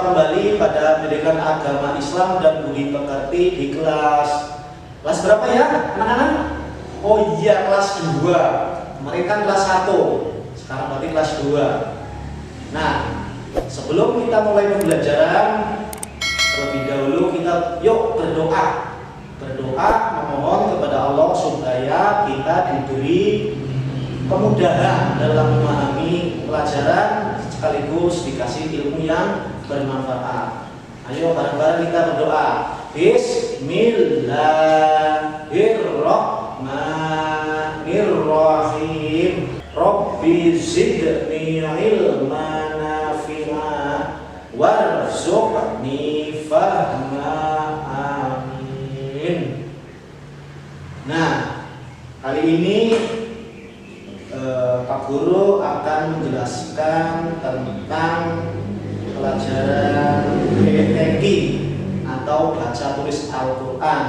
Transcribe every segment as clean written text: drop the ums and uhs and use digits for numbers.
kembali pada pendidikan agama Islam dan budi pekerti di kelas berapa ya anak-anak? Oh iya, kelas 2. Kemarin kan kelas 1, sekarang berarti kelas 2. Nah, sebelum kita mulai pembelajaran, terlebih dahulu kita yuk berdoa memohon kepada Allah supaya kita diberi kemudahan dalam memahami pelajaran sekaligus dikasih ilmu yang bermanfaat. Ayo bareng-bareng kita berdoa. Bismillahirrahmanirrahim. Rabbi zidni ilman nafi'a warzuqni fahma. Amin. Nah, kali ini Pak Guru akan menjelaskan tentang pelajaran KTG atau baca tulis Al-Quran,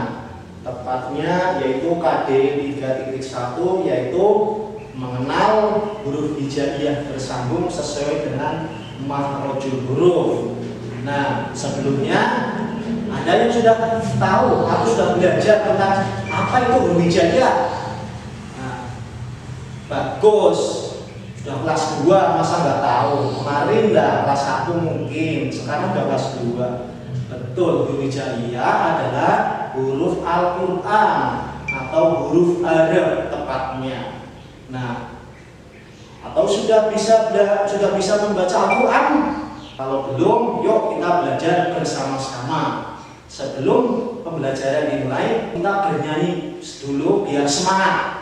tepatnya yaitu KD 3.1, yaitu mengenal huruf hijaiyah bersambung sesuai dengan makhrajul huruf. Nah, sebelumnya ada yang sudah tahu atau sudah belajar tentang apa itu huruf hijaiyah? Bagus, sudah kelas 2 masa nggak tahu? Kemarin dah kelas 1 mungkin, sekarang udah kelas 2. Betul, huruf hijaiyah adalah huruf Al-Quran atau huruf Arab tepatnya. Nah, atau sudah bisa membaca Al-Quran? Kalau belum, yuk kita belajar bersama-sama. Sebelum pembelajaran dimulai, kita bernyanyi dulu biar semangat.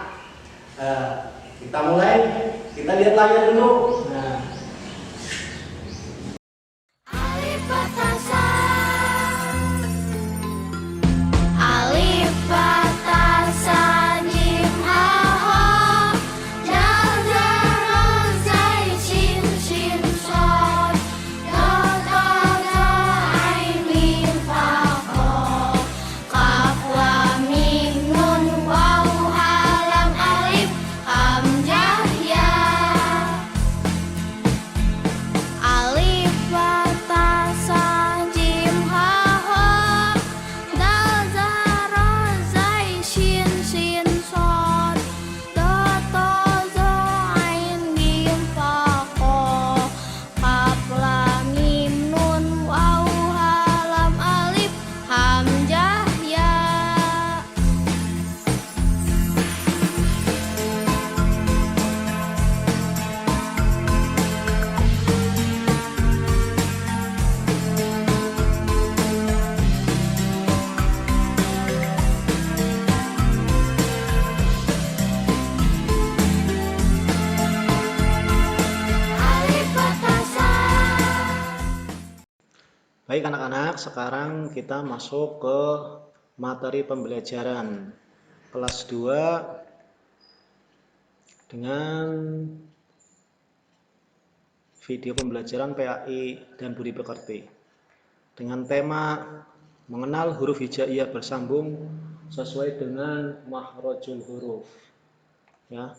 Kita mulai, kita lihat layar dulu. Nah. Alif Fatasa, Alif Fatasa, Jim Ha Ha, Dal Dal Ro Zai Shin Shin Shod, Do Do Do Ain Mim Fa Kho, Kaf Lam Mim Nun Waw Ha Lam Alif Hamzah Ya. Alif Fatasa, Jim Ha Ha, Dal Dal Ro Zai Shin Shin Shod, Do Do Do Ain Mim Fa Kho, Kaf Lam Mim Nun Waw Ha Lam Alif Hamzah Ya. Alif Fatasa. Baik anak-anak, sekarang kita masuk ke materi pembelajaran kelas 2 dengan video pembelajaran PAI dan budi pekerti dengan tema mengenal huruf hijaiyah bersambung sesuai dengan makhrajul huruf. Ya.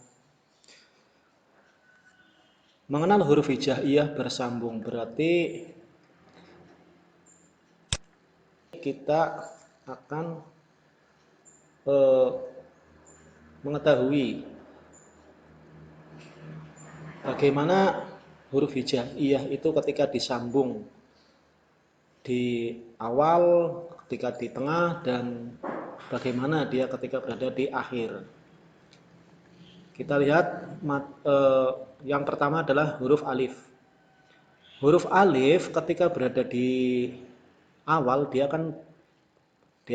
Mengenal huruf hijaiyah bersambung berarti kita akan mengetahui bagaimana huruf hijaiyah itu ketika disambung di awal, ketika di tengah, dan bagaimana dia ketika berada di akhir. Kita lihat yang pertama adalah huruf alif. Huruf alif ketika berada di awal dia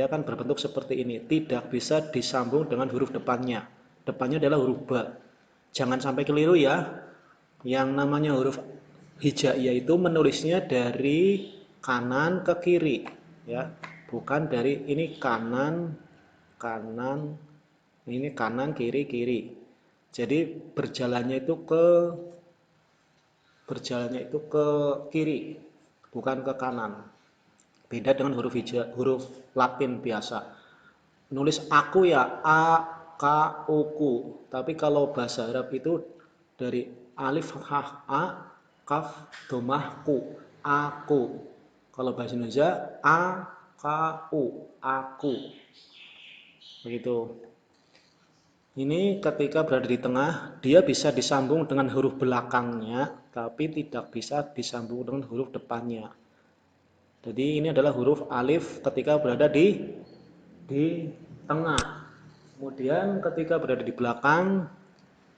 akan berbentuk seperti ini, tidak bisa disambung dengan huruf depannya. Depannya adalah huruf ba. Jangan sampai keliru ya. Yang namanya huruf hijaiyah itu menulisnya dari kanan ke kiri, ya. Bukan dari ini kanan, ini kanan, kiri. Jadi berjalannya itu ke kiri, bukan ke kanan. Beda dengan huruf Latin biasa. Nulis aku ya, a, k, u, ku. Tapi kalau bahasa Arab itu dari alif fathah a, kaf dhammah ku, aku. Kalau bahasa Indonesia aku, aku. Begitu. Ini ketika berada di tengah, dia bisa disambung dengan huruf belakangnya, tapi tidak bisa disambung dengan huruf depannya. Jadi ini adalah huruf alif ketika berada di tengah. Kemudian ketika berada di belakang,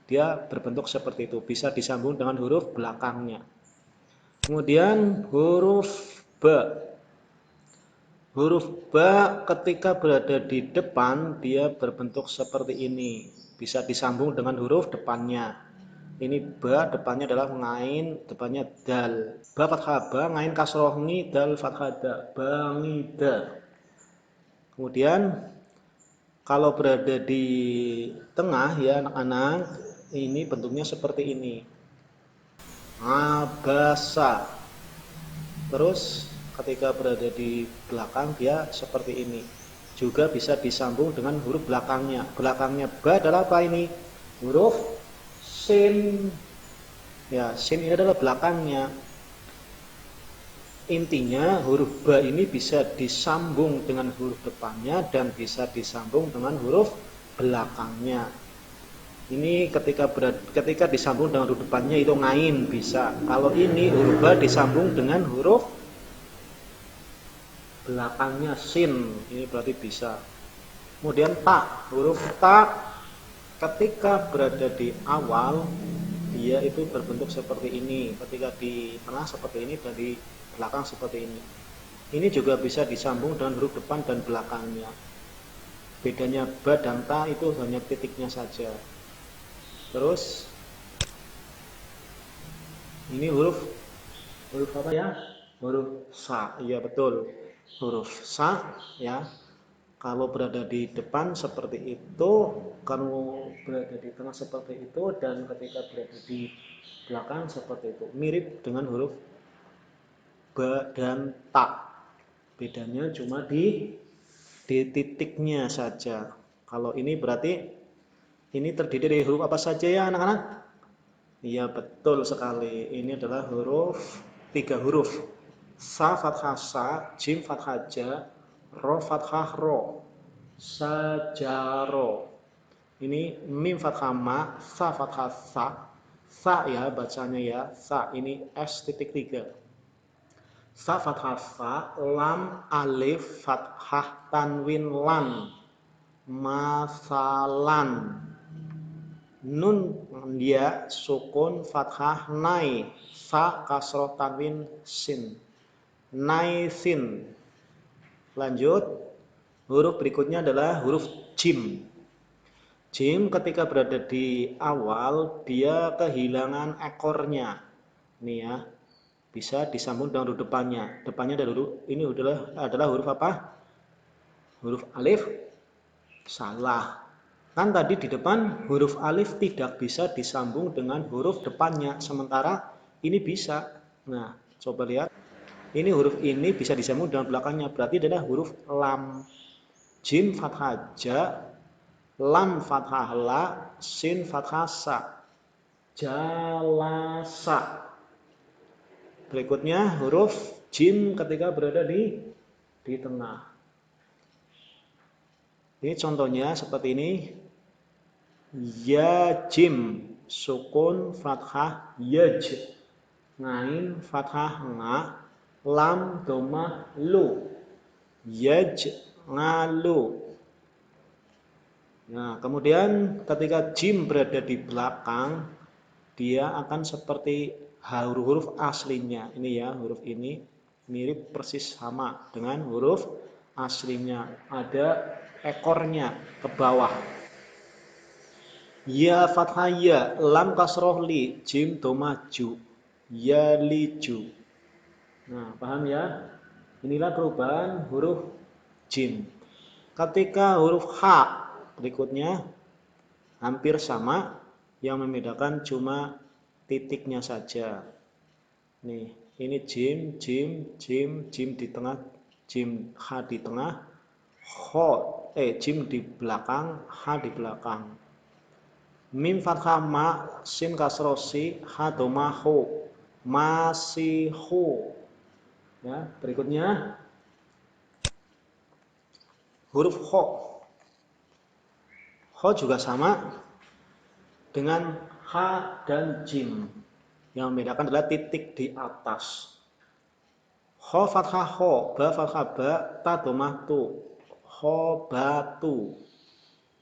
dia berbentuk seperti itu, bisa disambung dengan huruf belakangnya. Kemudian huruf B. Huruf B ketika berada di depan, dia berbentuk seperti ini, bisa disambung dengan huruf depannya. Ini ba, depannya adalah ngain, depannya dal. Ba fathah ba, ngain kasroh ngi, dal fathah da, bangida. Kemudian kalau berada di tengah ya anak-anak, ini bentuknya seperti ini. Abasa. Terus ketika berada di belakang dia seperti ini. Juga bisa disambung dengan huruf belakangnya. Belakangnya ba adalah apa ini? Huruf sin. Ya, sin ini adalah belakangnya. Intinya huruf ba ini bisa disambung dengan huruf depannya dan bisa disambung dengan huruf belakangnya. Ini ketika disambung dengan huruf depannya itu ngain bisa. Kalau ini huruf ba disambung dengan huruf belakangnya sin, ini berarti bisa. Kemudian ta, huruf ta ketika berada di awal dia itu berbentuk seperti ini, ketika di tengah seperti ini dan di belakang seperti ini. Ini juga bisa disambung dengan huruf depan dan belakangnya. Bedanya ba dan ta itu hanya titiknya saja. Terus ini huruf apa ya? Huruf sa, iya betul. Huruf sa ya. Kalau berada di depan seperti itu, kalau berada di tengah seperti itu, dan ketika berada di belakang seperti itu. Mirip dengan huruf ba dan ta. Bedanya cuma di titiknya saja. Kalau ini berarti ini terdiri dari huruf apa saja ya anak-anak? Iya betul sekali. Ini adalah tiga huruf. Sa fathah sa, jim fathah ja, ro fathah ro, sajaro. Ini mim fathah ma, sa fathah sa ya bacanya ya, sa ini s titik 3. Sa fathah sa, lam alif fathah tanwin lan, masalan. Nun dia sukun fathah nai, sa kasroh tanwin sin. Naisin. Lanjut, huruf berikutnya adalah huruf jim. Jim ketika berada di awal dia kehilangan ekornya. Ini ya, bisa disambung dengan huruf depannya. Depannya adalah huruf ini adalah huruf apa? Huruf alif. Salah. Kan tadi di depan huruf alif tidak bisa disambung dengan huruf depannya, sementara ini bisa. Nah, coba lihat. Ini huruf ini bisa disambung dengan belakangnya, berarti adalah huruf lam. Jim fathah ja, lam fathah la, sin fathah sa. Jalasa. Berikutnya huruf jim ketika berada di tengah. Ini contohnya seperti ini. Ya jim, sukun fathah yaj, ngain fathah nga, lam domah lu, yaj ngalu. Nah, kemudian ketika jim berada di belakang, dia akan seperti huruf aslinya. Ini ya, huruf ini mirip persis sama dengan huruf aslinya. Ada ekornya ke bawah. Ya fathah ya, lam kasroh li, jim domah ju, ya liju. Nah, paham ya? Inilah perubahan huruf jim. Ketika huruf H berikutnya hampir sama, yang membedakan cuma titiknya saja. Nih, ini jim, jim, jim, jim di tengah, jim H di tengah, jim di belakang, H di belakang. Mim fathah ma, sin kasroh si, ha domah ho, masihu. Ya, berikutnya huruf kho. Kho juga sama dengan ha dan jim. Yang membedakan adalah titik di atas. Kho fathah kho, ba fathah ba, ta domah tu. Kho batu.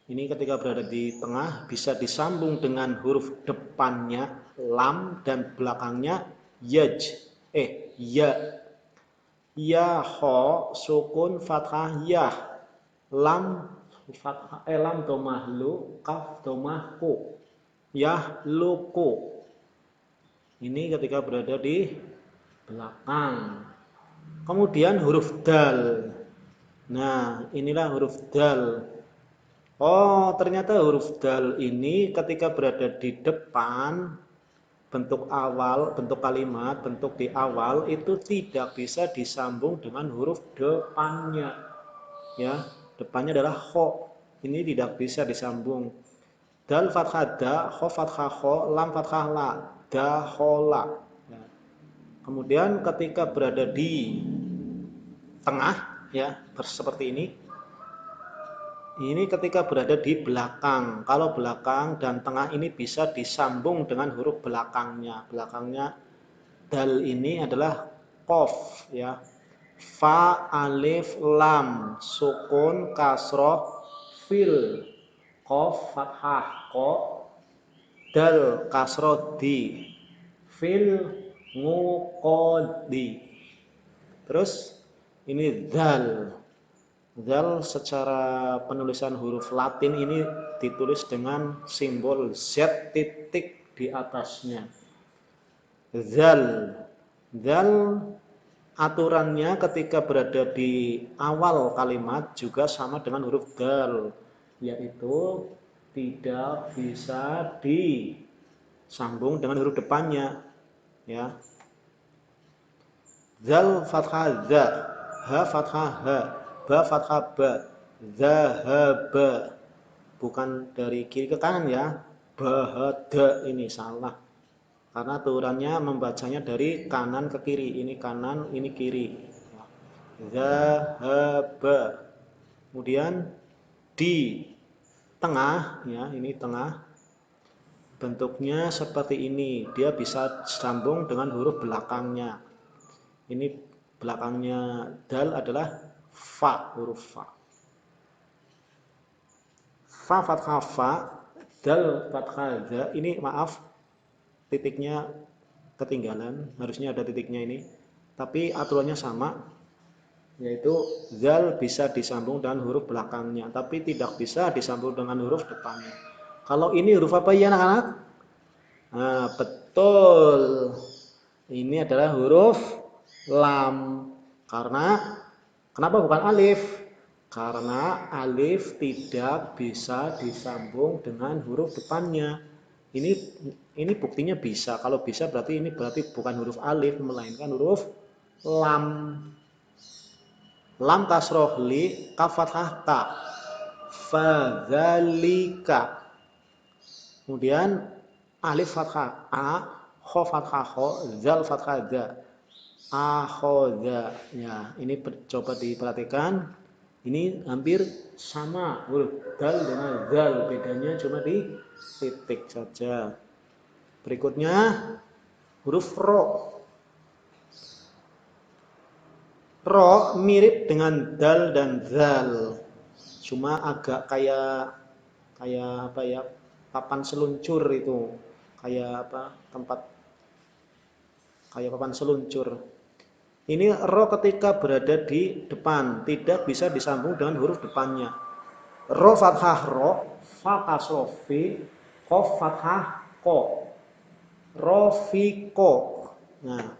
Ini ketika berada di tengah bisa disambung dengan huruf depannya lam dan belakangnya yaj. Ya. Ya kho sukun fathah yah. Lam fathah lam domah lu, kaf domah ku. Yah luku. Ini ketika berada di belakang. Kemudian huruf dal. Nah, inilah huruf dal. Oh, ternyata huruf dal ini ketika berada di depan, bentuk awal, bentuk kalimat, bentuk di awal itu tidak bisa disambung dengan huruf depannya. Ya, depannya adalah kho. Ini tidak bisa disambung. Dal fathah da, kho fathah kho, lam fathah la, da khola. Ya. Kemudian ketika berada di tengah, ya, seperti ini ketika berada di belakang. Kalau belakang dan tengah ini bisa disambung dengan huruf belakangnya. Belakangnya dal ini adalah qaf, ya. Fa, alif, lam, sukun, kasroh, fil, qaf, fathah, ko, dal, kasroh, di, fil, nguqodi. Terus ini dal. Zal secara penulisan huruf Latin ini ditulis dengan simbol Z titik di atasnya. Zal. Zal aturannya ketika berada di awal kalimat juga sama dengan huruf dal, yaitu tidak bisa disambung dengan huruf depannya. Ya. Zal fathah za, ha fathah ha. Ba fathah ba, zahaba, bukan dari kiri ke kanan ya, bahada ini salah, karena aturannya membacanya dari kanan ke kiri, ini kanan, ini kiri, zahaba. Kemudian di tengah, ya ini tengah, bentuknya seperti ini, dia bisa sambung dengan huruf belakangnya. Ini belakangnya dal adalah fa, huruf fa. Fa fathah fa, dal fathah za. Ini maaf, titiknya ketinggalan, harusnya ada titiknya ini. Tapi aturannya sama, yaitu zal bisa disambung dengan huruf belakangnya, tapi tidak bisa disambung dengan huruf depannya. Kalau ini huruf apa ya anak-anak? Nah, betul. Ini adalah huruf lam. Karena kenapa bukan alif? Karena alif tidak bisa disambung dengan huruf depannya. Ini buktinya bisa. Kalau bisa berarti ini berarti bukan huruf alif, melainkan huruf lam. Lam kasroh li, kaf fathah ka. Fadzalika. Kemudian alif fathah a, kho fathah kho, zal fathah za. Akhoda. Ya, ini coba diperhatikan. Ini hampir sama huruf dal dengan zal, bedanya cuma di titik saja. Berikutnya huruf ro. Ro mirip dengan dal dan zal, cuma agak kayak apa ya, papan seluncur itu, kayak apa, tempat kayak papan seluncur. Ini ro ketika berada di depan tidak bisa disambung dengan huruf depannya. Ro fathah ro, fa kasroh fi, qaf fathah ko, rofiqo. Nah,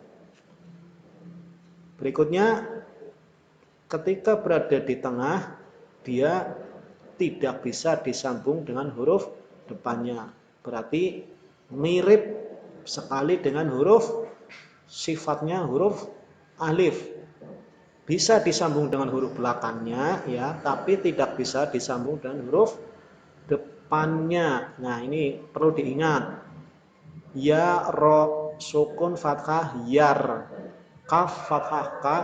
berikutnya ketika berada di tengah dia tidak bisa disambung dengan huruf depannya. Berarti mirip sekali dengan huruf sifatnya huruf alif. Bisa disambung dengan huruf belakangnya ya, tapi tidak bisa disambung dengan huruf depannya. Nah, ini perlu diingat. Ya, ro, sukun fathah yar. kaf fathah ka,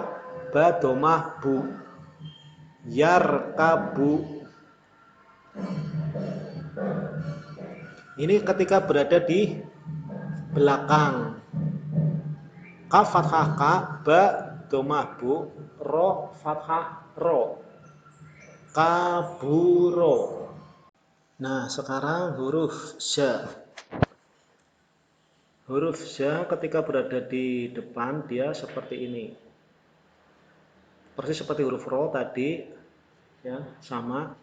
ba domah bu, yarkabu. Ini ketika berada di belakang. Kaf fathah ka, ba domah bu, ro fathah ro, kaburo. Nah, sekarang huruf za. Huruf za ketika berada di depan dia seperti ini. Persis seperti huruf ro tadi, ya, sama.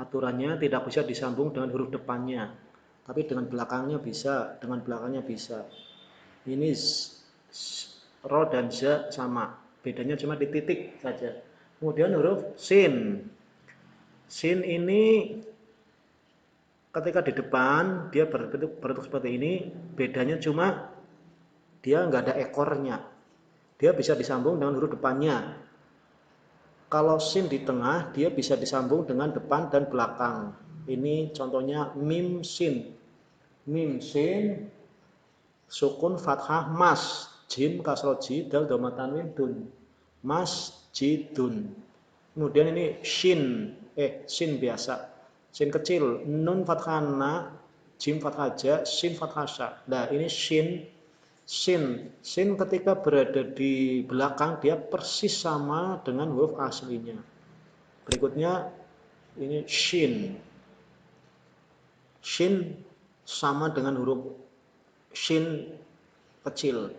Aturannya tidak bisa disambung dengan huruf depannya, tapi dengan belakangnya bisa, dengan belakangnya bisa. Ini ro dan za sama, bedanya cuma di titik saja. Kemudian huruf sin. Sin ini ketika di depan dia berbentuk seperti ini, bedanya cuma dia nggak ada ekornya. Dia bisa disambung dengan huruf depannya. Kalau sin di tengah, dia bisa disambung dengan depan dan belakang. Ini contohnya mim sin. Mim sin, sukun fathah mas, jim kasroh ji, dal dhamma tanwin dun. Masjidun. Kemudian ini shin, sin biasa. Sin kecil, nun fathah na, jim fathah ja, sin fathah sya. Nah, ini shin. Sin ketika berada di belakang dia persis sama dengan huruf aslinya. Berikutnya ini shin. Shin sama dengan huruf shin kecil.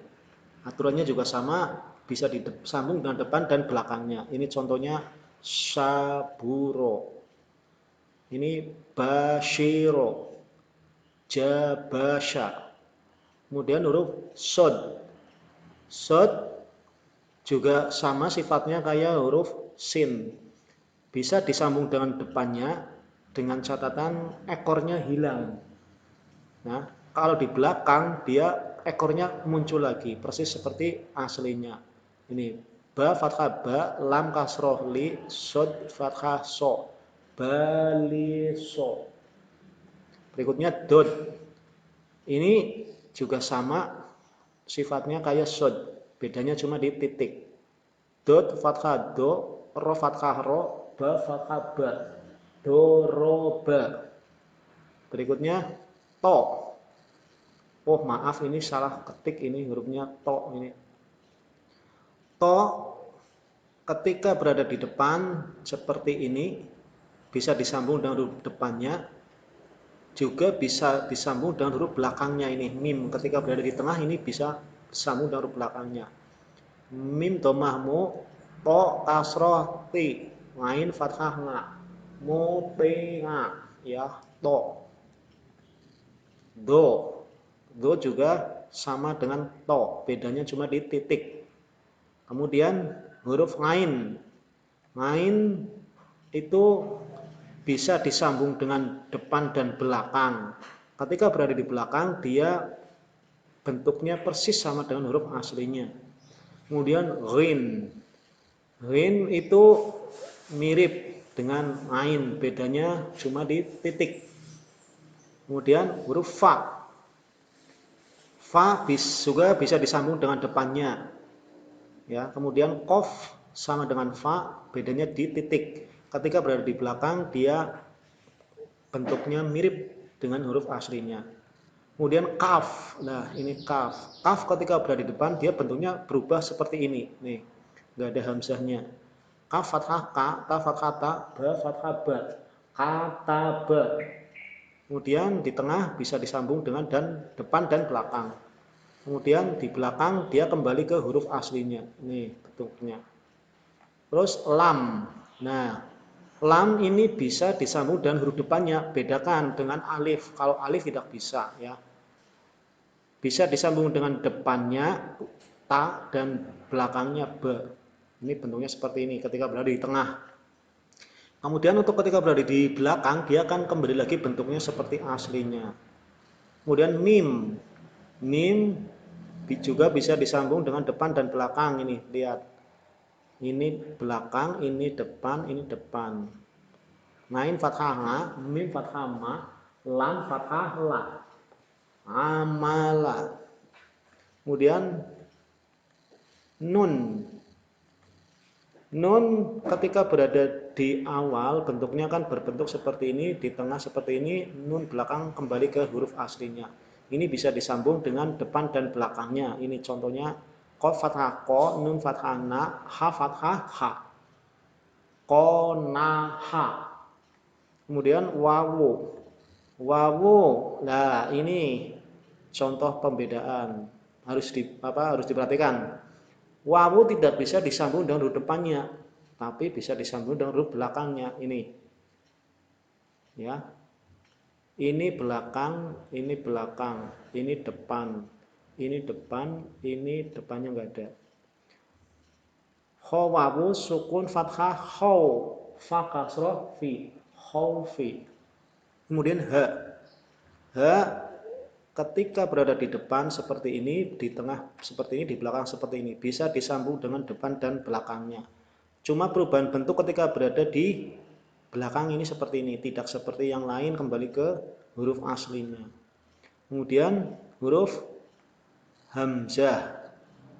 Aturannya juga sama, bisa disambung dengan depan dan belakangnya. Ini contohnya saburo. Ini bashiro. Jabasha. Kemudian huruf sod. Sod juga sama sifatnya kayak huruf sin. Bisa disambung dengan depannya dengan catatan ekornya hilang. Nah, kalau di belakang dia ekornya muncul lagi, persis seperti aslinya. Ini ba fathah ba, lam kasroh li, sod fathah so, baliso. Berikutnya dot. Ini juga sama sifatnya kayak sod, bedanya cuma di titik. Dot fathah do, ro fathah ro, ba fathah ba, doroba. Berikutnya to. Oh maaf, ini salah ketik, ini hurufnya to. Ini to ketika berada di depan seperti ini bisa disambung dengan huruf depannya, juga bisa disambung dengan huruf belakangnya. Ini mim ketika berada di tengah ini bisa disambung dengan huruf belakangnya. Mim domahmu, to kasroh ti, ngain fathah nga, mutinga, ya to. Do juga sama dengan to, bedanya cuma di titik. Kemudian huruf ngain. Ngain itu bisa disambung dengan depan dan belakang. Ketika berada di belakang, dia bentuknya persis sama dengan huruf aslinya. Kemudian ghin. Ghin itu mirip dengan ain, bedanya cuma di titik. Kemudian huruf fa. Fa juga bisa disambung dengan depannya. Ya, kemudian qaf sama dengan fa, bedanya di titik. Ketika berada di belakang, dia bentuknya mirip dengan huruf aslinya. Kemudian kaf. Nah, ini kaf. Kaf ketika berada di depan, dia bentuknya berubah seperti ini. Nih, nggak ada hamzahnya. Kaf fathah ka, ta fathah ta, ba fathah ba. Kata ba. Kemudian di tengah bisa disambung dengan depan dan belakang. Kemudian di belakang dia kembali ke huruf aslinya. Nih bentuknya. Terus lam. Nah, lam ini bisa disambung dengan huruf depannya. Bedakan dengan alif. Kalau alif tidak bisa, ya. Bisa disambung dengan depannya ta dan belakangnya ba. Ini bentuknya seperti ini ketika berada di tengah. Kemudian untuk ketika berada di belakang, dia akan kembali lagi bentuknya seperti aslinya. Kemudian mim. Mim juga bisa disambung dengan depan dan belakang. Ini, lihat. Ini belakang, ini depan, ini depan. Ngain fathah nga, mim fathah ma, lam fathah la. Amala. Kemudian Nun. Nun ketika berada di awal bentuknya kan berbentuk seperti ini, di tengah seperti ini, nun belakang kembali ke huruf aslinya. Ini bisa disambung dengan depan dan belakangnya. Ini contohnya qaf fathah ko, nun fathah na, ha fathah ha. Qonaha. Kemudian wawu. Wawu. Nah, ini contoh pembedaan. Harus diperhatikan. Wawu tidak bisa disambung dengan huruf depannya, tapi bisa disambung dengan huruf belakangnya. Ini, ya, ini belakang, ini belakang, ini depan, ini depan, ini depannya nggak ada. Kho wawu sukun fathah khaw, fa kasroh fi, khawfi. Kemudian ha, ketika berada di depan seperti ini, di tengah seperti ini, di belakang seperti ini, bisa disambung dengan depan dan belakangnya. Cuma perubahan bentuk ketika berada di belakang ini seperti ini, tidak seperti yang lain kembali ke huruf aslinya. Kemudian huruf hamzah.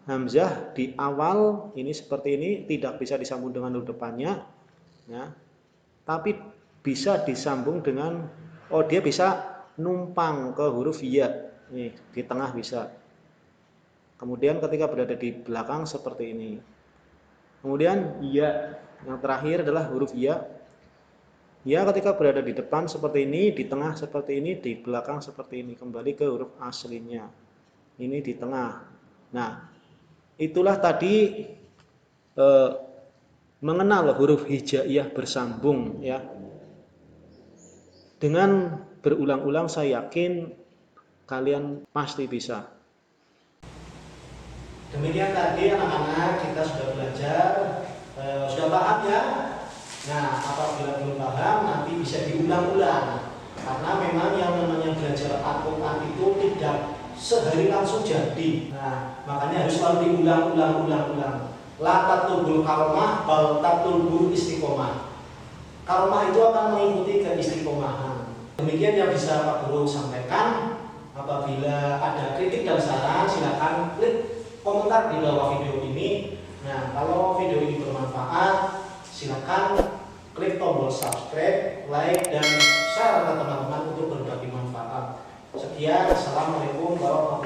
Hamzah di awal ini seperti ini, tidak bisa disambung dengan huruf depannya, ya, tapi bisa disambung dengan, dia bisa numpang ke huruf ya, nih di tengah bisa. Kemudian ketika berada di belakang seperti ini. Kemudian ya, yang terakhir adalah huruf ya. Ya ketika berada di depan seperti ini, di tengah seperti ini, di belakang seperti ini, kembali ke huruf aslinya. Ini di tengah. Nah, itulah tadi mengenal huruf hijaiyah bersambung, ya. Dengan berulang-ulang saya yakin kalian pasti bisa. Demikian tadi anak-anak kita sudah belajar, sudah paham ya. Nah, apabila belum paham nanti bisa diulang-ulang. Karena memang yang namanya belajar Al-Quran itu tidak sehari langsung jadi. Nah, makanya harus selalu diulang-ulang. La tatlubul karomah, bal tatlubul istiqomah. Karomah itu akan mengikuti keistiqomahan. Demikian yang bisa Pak Guru sampaikan. Apabila ada kritik dan saran, silakan klik komentar di bawah video ini. Nah, kalau video ini bermanfaat, silakan klik tombol subscribe, like, dan share ke teman-teman untuk berbagi manfaat. Sekian, assalamualaikum warahmatullahi wabarakatuh.